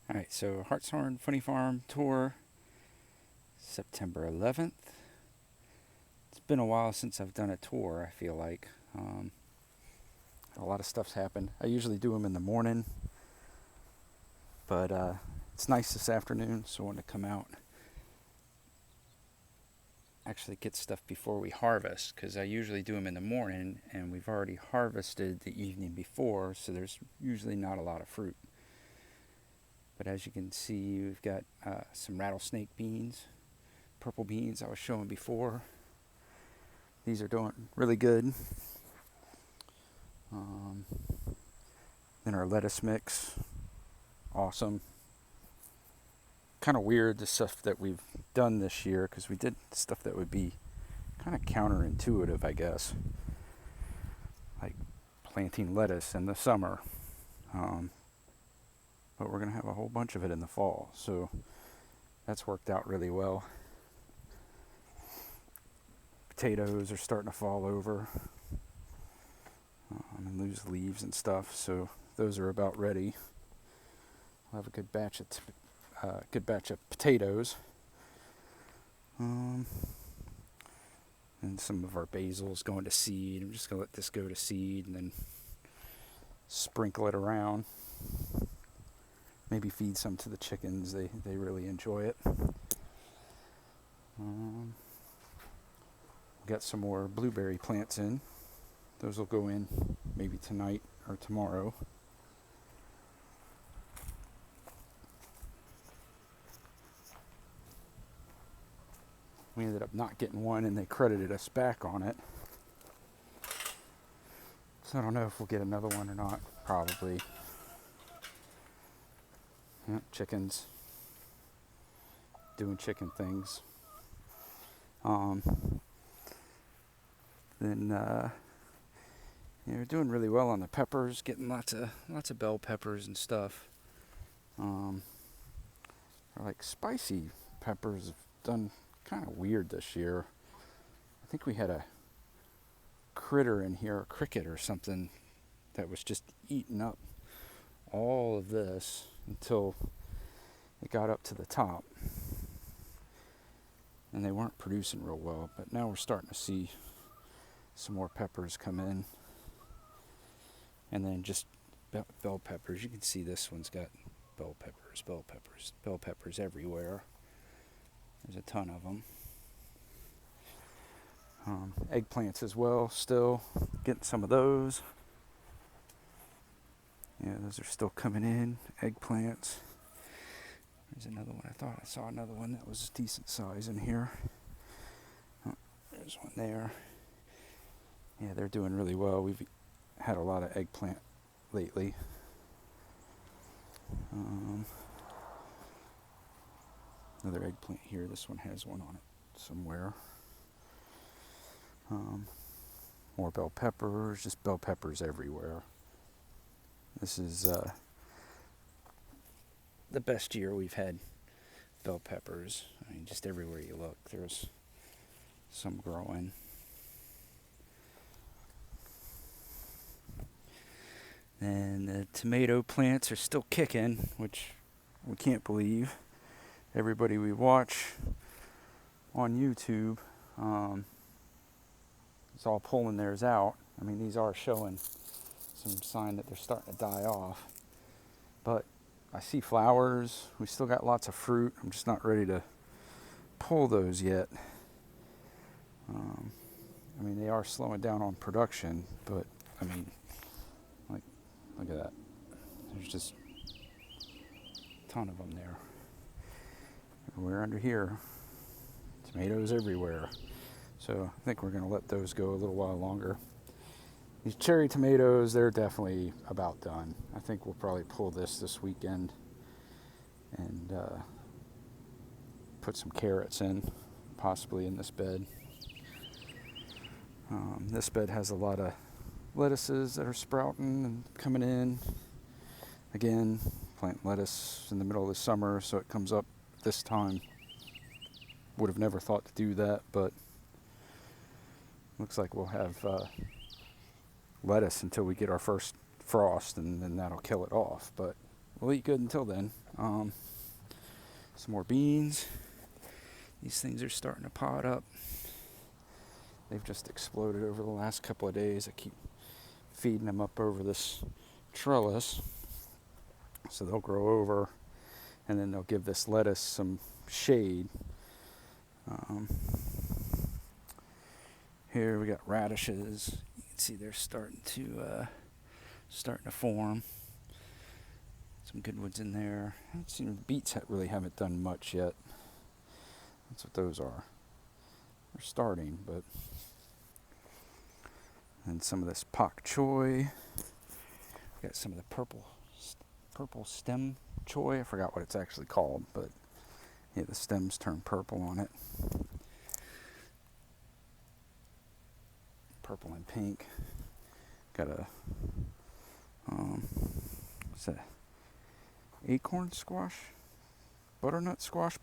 Alright, so Hartshorn Funny Farm Tour, September 11th. It's been a while since I've done a tour, I feel like. A lot of stuff's happened. I usually do them in the morning, but it's nice this afternoon, so I wanted to come out, actually get stuff before we harvest, because I usually do them in the morning, and we've already harvested the evening before, so there's usually not a lot of fruit. But as you can see, we've got some rattlesnake beans, purple beans I was showing before. These are doing really good. Then our lettuce mix, awesome. Kind of weird the stuff that we've done this year, because we did stuff that would be kind of counterintuitive, I guess, like planting lettuce in the summer. But we're going to have a whole bunch of it in the fall, so that's worked out really well. Potatoes are starting to fall over and lose leaves and stuff, so those are about ready. We'll have a good batch of potatoes, and some of our basil's going to seed. I'm just gonna let this go to seed and then sprinkle it around. Maybe feed some to the chickens. They really enjoy it. Got some more blueberry plants in. Those will go in maybe tonight or tomorrow. We ended up not getting one, and they credited us back on it. So I don't know if we'll get another one or not. Probably. Yeah, chickens. Doing chicken things. Then we're doing really well on the peppers, getting lots of bell peppers and stuff. Like spicy peppers have done kind of weird this year. I think we had a critter in here, a cricket or something, that was just eating up all of this until it got up to the top. And they weren't producing real well, but now we're starting to see some more peppers come in. And then just bell peppers. You can see this one's got bell peppers everywhere. There's a ton of them. Eggplants as well, still getting some of those. Yeah, those are still coming in, eggplants. There's another one. I thought I saw another one that was decent size in here. Oh, there's one there. Yeah, they're doing really well. We've had a lot of eggplant lately. Another eggplant here. This one has one on it somewhere. More bell peppers, just bell peppers everywhere. This is the best year we've had bell peppers. I mean, just everywhere you look, there's some growing. And the tomato plants are still kicking, which we can't believe. Everybody we watch on YouTube is all pulling theirs out. I mean, these are showing some sign that they're starting to die off. But I see flowers. We still got lots of fruit. I'm just not ready to pull those yet. I mean, they are slowing down on production, but I mean, look at that. There's just a ton of them there. Everywhere under here. Tomatoes everywhere. So I think we're going to let those go a little while longer. These cherry tomatoes, they're definitely about done. I think we'll probably pull this weekend and put some carrots in, possibly in this bed. This bed has a lot of lettuces that are sprouting and coming in. Again, plant lettuce in the middle of the summer, so it comes up this time. Would have never thought to do that, but looks like we'll have lettuce until we get our first frost, and then that'll kill it off. But we'll eat good until then. Some more beans. These things are starting to pot up. They've just exploded over the last couple of days. I keep feeding them up over this trellis, so they'll grow over, and then they'll give this lettuce some shade. Here we got radishes. You can see they're starting to form. Some good ones in there. Beets really haven't done much yet. That's what those are. They're starting, but. And some of this pak choy. Got some of the purple stem choy. I forgot what it's actually called, but yeah, the stems turn purple on it. Purple and pink. Got a what's that? Acorn squash? Butternut squash,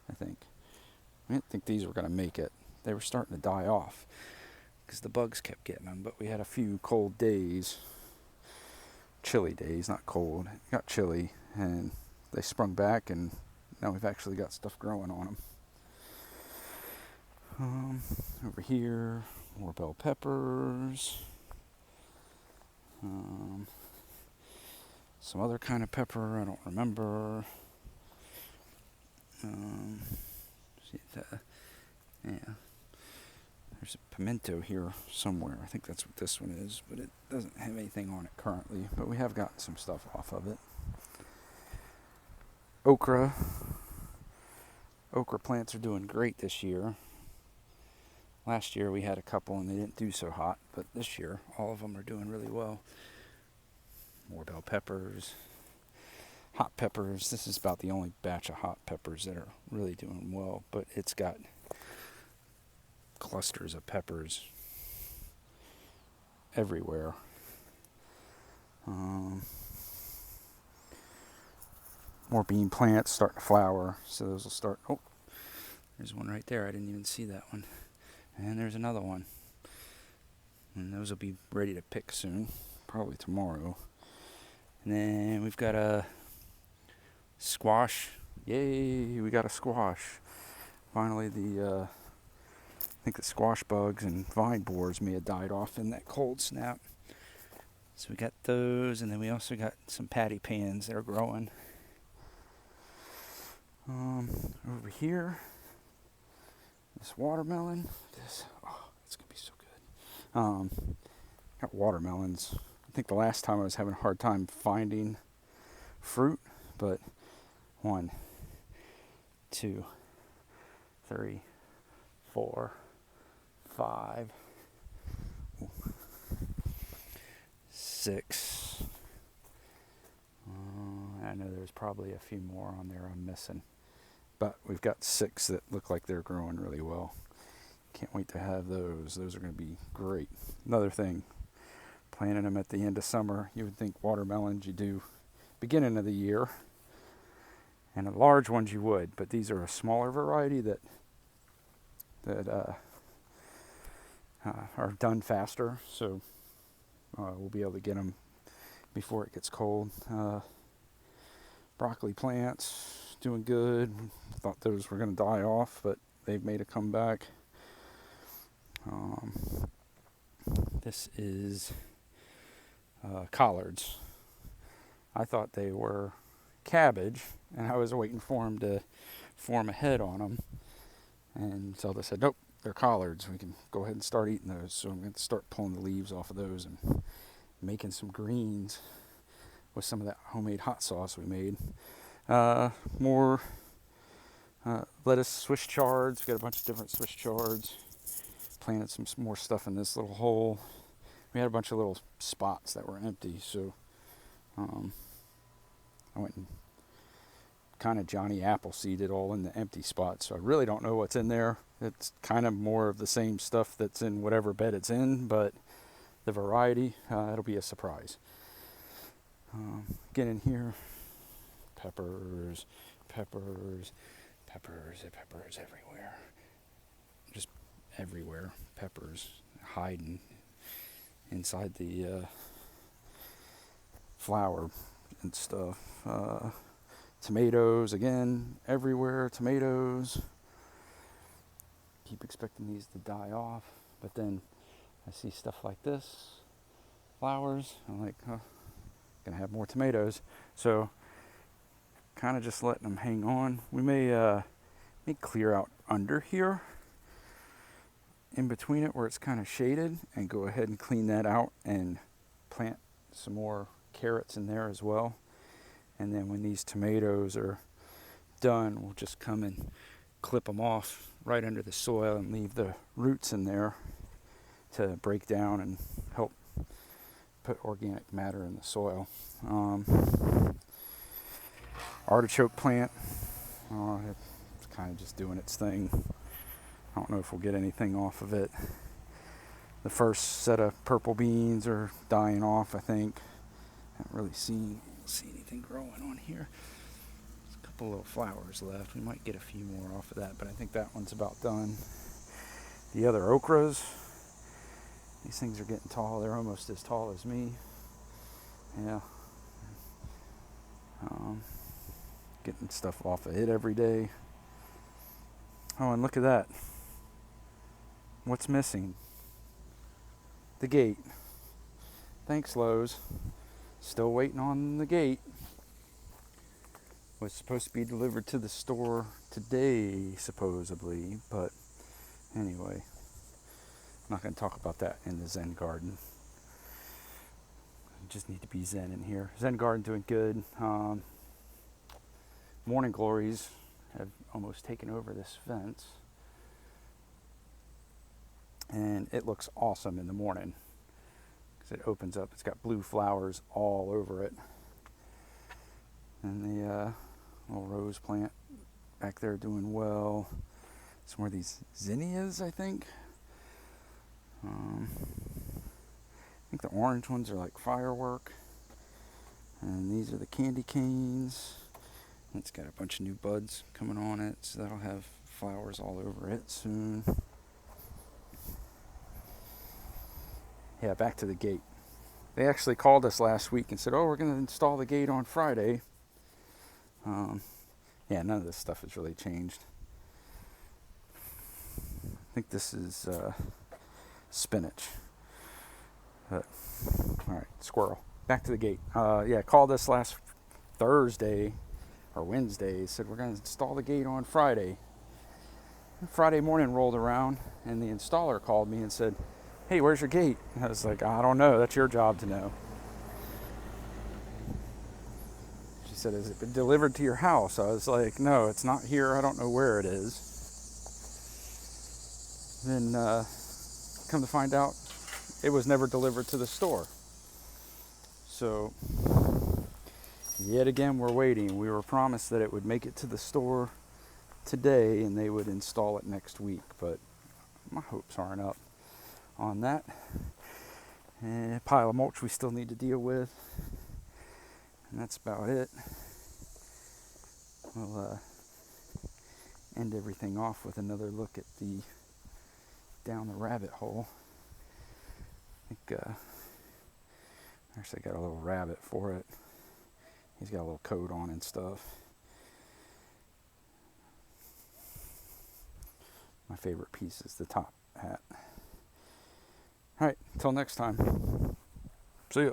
I think. I didn't think these were going to make it. They were starting to die off because the bugs kept getting them, but we had a few cold days, chilly days, not cold. It got chilly, and they sprung back, and now we've actually got stuff growing on them. Over here, more bell peppers. Some other kind of pepper, I don't remember. Yeah. There's a pimento here somewhere. I think that's what this one is, but it doesn't have anything on it currently. But we have gotten some stuff off of it. Okra. Okra plants are doing great this year. Last year we had a couple and they didn't do so hot, but this year all of them are doing really well. More bell peppers. Hot peppers. This is about the only batch of hot peppers that are really doing well, but it's got clusters of peppers everywhere. More bean plants starting to flower, so those will start. Oh, there's one right there. I didn't even see that one. And there's another one. And those will be ready to pick soon, probably tomorrow. And then we've got a squash. Yay, we got a squash. Finally, I think the squash bugs and vine borers may have died off in that cold snap. So we got those, and then we also got some patty pans that are growing. Over here, this watermelon. It's gonna be so good. Got watermelons. I think the last time I was having a hard time finding fruit, but 1, 2, 3, 4, 5, 6. I know there's probably a few more on there I'm missing, but we've got 6 that look like they're growing really well. Can't wait to have those. Those are going to be great. Another thing, planting them at the end of summer. You would think watermelons you do beginning of the year, and the large ones you would, but these are a smaller variety that are done faster, so we'll be able to get them before it gets cold. Broccoli plants doing good. Thought those were going to die off, but they've made a comeback. This is collards. I thought they were cabbage, and I was waiting for them to form a head on them. And so they said, nope, they're collards. We can go ahead and start eating those. So I'm going to start pulling the leaves off of those and making some greens with some of that homemade hot sauce we made. More lettuce Swiss chards. Got a bunch of different Swiss chards. Planted some more stuff in this little hole. We had a bunch of little spots that were empty, so I went and kind of Johnny Appleseeded all in the empty spots. So I really don't know what's in there. It's kind of more of the same stuff that's in whatever bed it's in, but the variety, it'll be a surprise. Get in here, peppers everywhere. Just everywhere, peppers hiding inside the flour and stuff. Tomatoes, again, everywhere, tomatoes. Keep expecting these to die off, but then I see stuff like this, flowers, I'm like, oh, gonna have more tomatoes. So kind of just letting them hang on. We may clear out under here in between it where it's kind of shaded and go ahead and clean that out and plant some more carrots in there as well. And then when these tomatoes are done, we'll just come and clip them off right under the soil and leave the roots in there to break down and help put organic matter in the soil. Artichoke plant, it's kind of just doing its thing. I don't know if we'll get anything off of it. The first set of purple beans are dying off, I think. Haven't really see anything growing on here. There's a couple little flowers left. We might get a few more off of that, but I think that one's about done. The other okras, these things are getting tall. They're almost as tall as me. Yeah. Getting stuff off of it every day. Oh, and look at that. What's missing? The gate. Thanks, Lowe's. Still waiting on the gate. Was supposed to be delivered to the store today, supposedly, but anyway, I'm not going to talk about that in the Zen garden. I just need to be Zen in here. Zen garden doing good. Morning glories have almost taken over this fence, and it looks awesome in the morning because it opens up. It's got blue flowers all over it, and the little rose plant back there doing well. Some more of these zinnias, I think. I think the orange ones are like firework, and these are the candy canes. It's got a bunch of new buds coming on it, so that'll have flowers all over it soon. Yeah, back to the gate. They actually called us last week and said, oh, we're going to install the gate on Friday. Yeah, none of this stuff has really changed. I think this is spinach. But, all right, squirrel. Back to the gate. Yeah, called us last Thursday or Wednesday. Said we're going to install the gate on Friday. Friday morning rolled around, and the installer called me and said, hey, where's your gate? I was like, I don't know. That's your job to know. She said, has it been delivered to your house? I was like, no, it's not here. I don't know where it is. Then come to find out, it was never delivered to the store. So yet again, we're waiting. We were promised that it would make it to the store today and they would install it next week, but my hopes aren't up on that. And a pile of mulch we still need to deal with, and that's about it. We'll end everything off with another look at the down the rabbit hole. I think actually got a little rabbit for it. He's got a little coat on and stuff. My favorite piece is the top hat. All right, until next time. See ya.